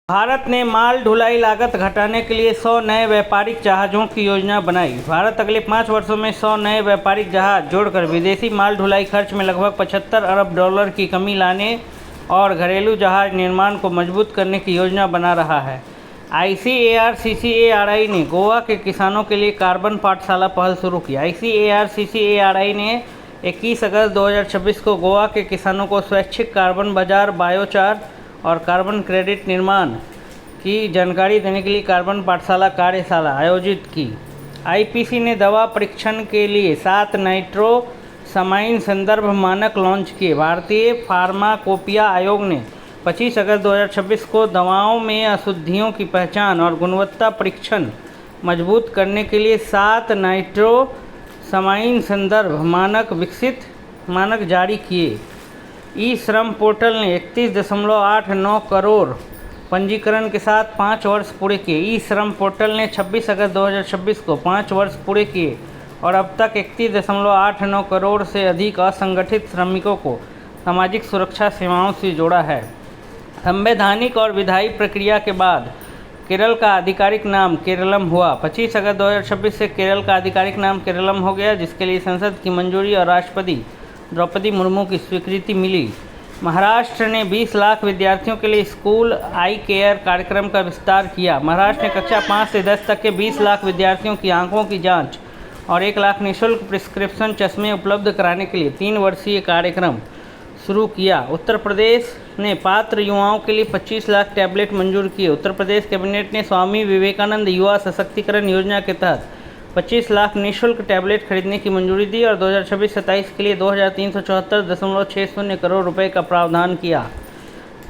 भारत ने माल ढुलाई लागत घटाने के लिए 100 नए व्यापारिक जहाज़ों की योजना बनाई। भारत अगले 5 वर्षों में 100 नए व्यापारिक जहाज़ जोड़कर विदेशी माल ढुलाई खर्च में लगभग $75 अरब की कमी लाने और घरेलू जहाज़ निर्माण को मजबूत करने की योजना बना रहा है। ICAR-CCARI ने गोवा के किसानों के लिए कार्बन पाठशाला पहल शुरू की। ICAR-CCARI ने 21 अगस्त 2026 को गोवा के किसानों को स्वैच्छिक कार्बन बाजार, बायोचार और कार्बन क्रेडिट निर्माण की जानकारी देने के लिए कार्बन पाठशाला कार्यशाला आयोजित की। IPC ने दवा परीक्षण के लिए 7 नाइट्रोसामाइन संदर्भ मानक लॉन्च किए। भारतीय फार्माकोपिया आयोग ने 25 अगस्त 2026 को दवाओं में अशुद्धियों की पहचान और गुणवत्ता परीक्षण मजबूत करने के लिए 7 नाइट्रोसामाइन संदर्भ मानक जारी किए। ई-श्रम पोर्टल ने 31.89 करोड़ पंजीकरण के साथ 5 वर्ष पूरे किए। ई-श्रम पोर्टल ने 26 अगस्त 2026 को 5 वर्ष पूरे किए और अब तक 31.89 करोड़ से अधिक असंगठित श्रमिकों को सामाजिक सुरक्षा सेवाओं से जोड़ा है। संवैधानिक और विधायी प्रक्रिया के बाद केरल का आधिकारिक नाम केरलम हुआ। 25 अगस्त 2026 से केरल का आधिकारिक नाम केरलम हो गया, जिसके लिए संसद की मंजूरी और राष्ट्रपति द्रौपदी मुर्मू की स्वीकृति मिली। महाराष्ट्र ने 20 लाख विद्यार्थियों के लिए स्कूल आई केयर कार्यक्रम का विस्तार किया। महाराष्ट्र ने कक्षा 5 से 10 तक के 20 लाख विद्यार्थियों की आंखों की जांच और 1 लाख निःशुल्क प्रिस्क्रिप्शन चश्मे उपलब्ध कराने के लिए 3 वर्षीय कार्यक्रम शुरू किया। उत्तर प्रदेश ने पात्र युवाओं के लिए 25 लाख टैबलेट मंजूर किए। उत्तर प्रदेश कैबिनेट ने स्वामी विवेकानंद युवा सशक्तिकरण योजना के तहत 25 लाख निःशुल्क टैबलेट खरीदने की मंजूरी दी और 2026-27 के लिए 2374.60 करोड़ रुपए का प्रावधान किया।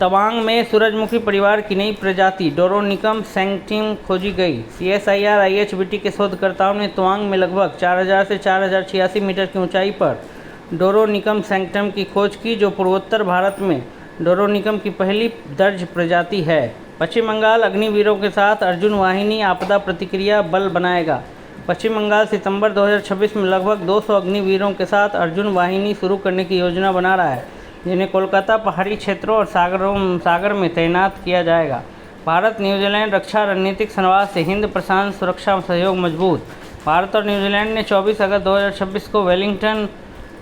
तवांग में सूरजमुखी परिवार की नई प्रजाति डोरोनिकम सैंक्टिम खोजी गई। CSIR IHBT के शोधकर्ताओं ने तवांग में लगभग 4000 से 4086 मीटर की ऊंचाई पर डोरोनिकम सैंक्टम की खोज की, जो पूर्वोत्तर भारत में डोरोनिकम की पहली दर्ज प्रजाति है। पश्चिम बंगाल अग्निवीरों के साथ अर्जुन वाहिनी आपदा प्रतिक्रिया बल बनाएगा। पश्चिम बंगाल सितंबर 2026 में लगभग 200 अग्निवीरों के साथ अर्जुन वाहिनी शुरू करने की योजना बना रहा है, जिन्हें कोलकाता, पहाड़ी क्षेत्रों और सागर में तैनात किया जाएगा। भारत न्यूजीलैंड रक्षा रणनीतिक संवाद से हिंद प्रशांत सुरक्षा सहयोग मजबूत। भारत और न्यूजीलैंड ने 24 अगस्त 2026 को वेलिंगटन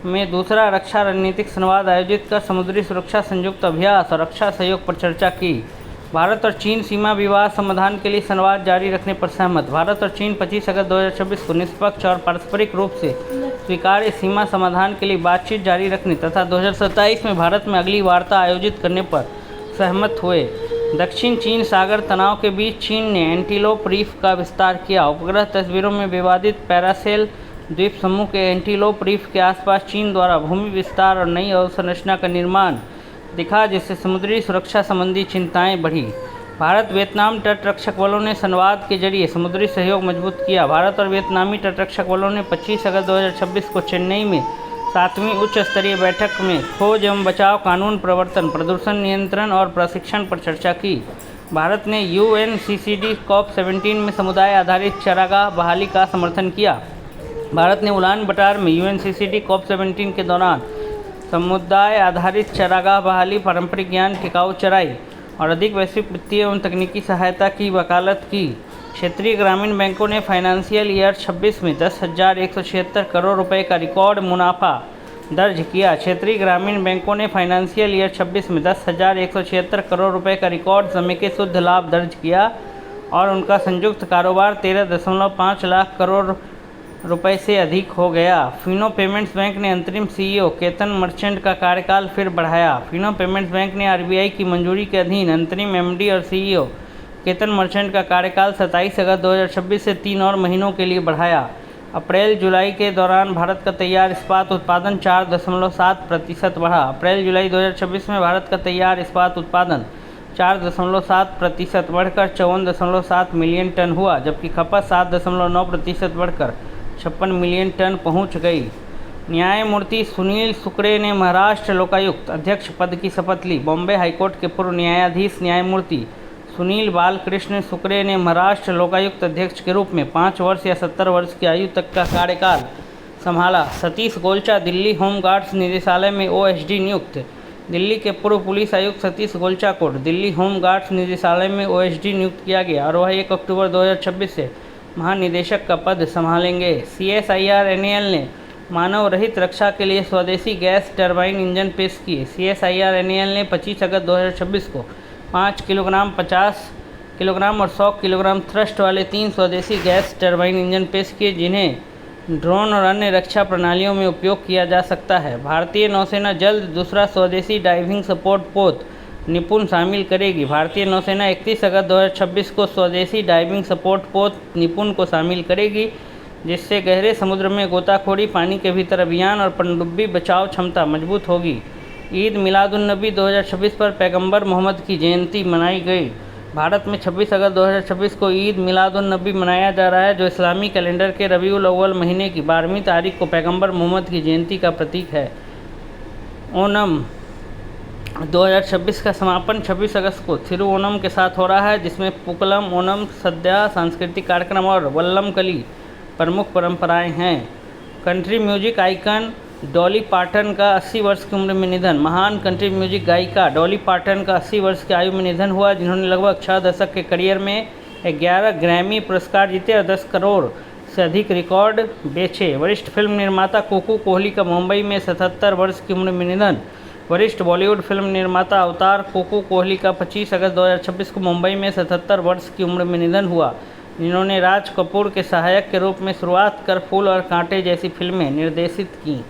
में दूसरा रक्षा रणनीतिक संवाद आयोजित कर समुद्री सुरक्षा संयुक्त अभ्यास और रक्षा सहयोग पर चर्चा की। भारत और चीन सीमा विवाद समाधान के लिए संवाद जारी रखने पर सहमत। भारत और चीन 25 अगस्त 2026 को निष्पक्ष और पारस्परिक रूप से स्वीकार्य सीमा समाधान के लिए बातचीत जारी रखने तथा 2027 में भारत में अगली वार्ता आयोजित करने पर सहमत हुए। दक्षिण चीन सागर तनाव के बीच चीन ने एंटीलोप रीफ का विस्तार किया। उपग्रह तस्वीरों में विवादित पैरासेल द्वीप समूह के एंटीलोप रीफ के आसपास चीन द्वारा भूमि विस्तार और नई अवसंरचना का निर्माण दिखा, जिससे समुद्री सुरक्षा संबंधी चिंताएं बढ़ी। भारत वियतनाम तटरक्षक बलों ने संवाद के जरिए समुद्री सहयोग मजबूत किया। भारत और वियतनामी तटरक्षक बलों ने 25 अगस्त 2026 को चेन्नई में 7वीं उच्च स्तरीय बैठक में खोज एवं बचाव, कानून प्रवर्तन, प्रदूषण नियंत्रण और प्रशिक्षण पर चर्चा की। भारत ने UNCCD COP17 में समुदाय आधारित चारागाह बहाली का समर्थन किया। भारत ने उलान बटार में UNCCD COP17 के दौरान समुदाय आधारित चारागाह बहाली, पारंपरिक ज्ञान, टिकाऊ चराई और अधिक वैश्विक वित्तीय एवं तकनीकी सहायता की वकालत की। क्षेत्रीय ग्रामीण बैंकों ने फाइनेंशियल ईयर 26 में 10,176 करोड़ रुपए का रिकॉर्ड मुनाफा दर्ज किया। क्षेत्रीय ग्रामीण बैंकों ने फाइनेंशियल ईयर 26 में 10,176 करोड़ रुपए का रिकॉर्ड समय के शुद्ध लाभ दर्ज किया और उनका संयुक्त कारोबार 13.5 लाख करोड़ रुपए से अधिक हो गया। फिनो पेमेंट्स बैंक ने अंतरिम CEO केतन मर्चेंट का कार्यकाल फिर बढ़ाया। फिनो पेमेंट्स बैंक ने RBI की मंजूरी के अधीन अंतरिम MD और CEO केतन मर्चेंट का कार्यकाल 27 अगस्त 2026 से 3 और महीनों के लिए बढ़ाया। अप्रैल-जुलाई के दौरान भारत का तैयार इस्पात उत्पादन 4.7% बढ़ा। अप्रैल-जुलाई 2026 में भारत का तैयार इस्पात उत्पादन 4.7% बढ़कर 54.7 मिलियन टन हुआ, जबकि खपत 7.9% बढ़कर 56 मिलियन टन पहुंच गई। न्यायमूर्ति सुनील सुकड़े ने महाराष्ट्र लोकायुक्त अध्यक्ष पद की शपथ ली। बॉम्बे हाईकोर्ट के पूर्व न्यायाधीश न्यायमूर्ति सुनील बालकृष्ण सुकड़े ने महाराष्ट्र लोकायुक्त अध्यक्ष के रूप में 5 वर्ष या 70 वर्ष की आयु तक का कार्यकाल संभाला। सतीश गोलचा दिल्ली होमगार्ड्स निदेशालय में OSD नियुक्त। दिल्ली के पूर्व पुलिस आयुक्त सतीश गोलचा को दिल्ली होम गार्ड्स निदेशालय में ओएसडी नियुक्त किया गया और वह 1 अक्टूबर 2026 से महानिदेशक का पद संभालेंगे। CSIR-NAL ने मानव रहित रक्षा के लिए स्वदेशी गैस टरबाइन इंजन पेश किए। CSIR-NAL ने 25 अगस्त 2026 को 5 किलोग्राम, 50 किलोग्राम और 100 किलोग्राम थ्रस्ट वाले 3 स्वदेशी गैस टरबाइन इंजन पेश किए, जिन्हें ड्रोन और अन्य रक्षा प्रणालियों में उपयोग किया जा सकता है। भारतीय नौसेना जल्द दूसरा स्वदेशी डाइविंग सपोर्ट पोत निपुण शामिल करेगी। भारतीय नौसेना 31 अगस्त 2026 को स्वदेशी डाइविंग सपोर्ट पोत निपुण को शामिल करेगी, जिससे गहरे समुद्र में गोताखोरी, पानी के भीतर अभियान और पनडुब्बी बचाव क्षमता मजबूत होगी। ईद मिलादुन्नबी 2026 पर पैगंबर मोहम्मद की जयंती मनाई गई। भारत में 26 अगस्त 2026 को ईद मिलादुन्नबी मनाया जा रहा है, जो इस्लामी कैलेंडर के रबीउल अव्वल महीने की 12वीं तारीख को पैगंबर मोहम्मद की जयंती का प्रतीक है। ओणम 2026 का समापन 26 अगस्त को थिरुओणम के साथ हो रहा है, जिसमें पुक्कलम, ओणम सद्या, सांस्कृतिक कार्यक्रम और वल्लम कली प्रमुख परंपराएं हैं। Country music icon Dolly pattern का 80 वर्ष की उम्र में निधन। महान कंट्री म्यूजिक गायिका डॉली पार्टन का 80 वर्ष की आयु में निधन हुआ, जिन्होंने लगभग 6 दशक के करियर में 11 ग्रैमी पुरस्कार जीते और 10 करोड़ से अधिक रिकॉर्ड बेचे। वरिष्ठ फिल्म निर्माता कुकू कोहली का मुंबई में 77 वर्ष की उम्र में निधन। वरिष्ठ बॉलीवुड फिल्म निर्माता अवतार कुकू कोहली का 25 अगस्त 2026 को मुंबई में 77 वर्ष की उम्र में निधन हुआ, जिन्होंने राज कपूर के सहायक के रूप में शुरुआत कर फूल और कांटे जैसी फिल्में निर्देशित कीं।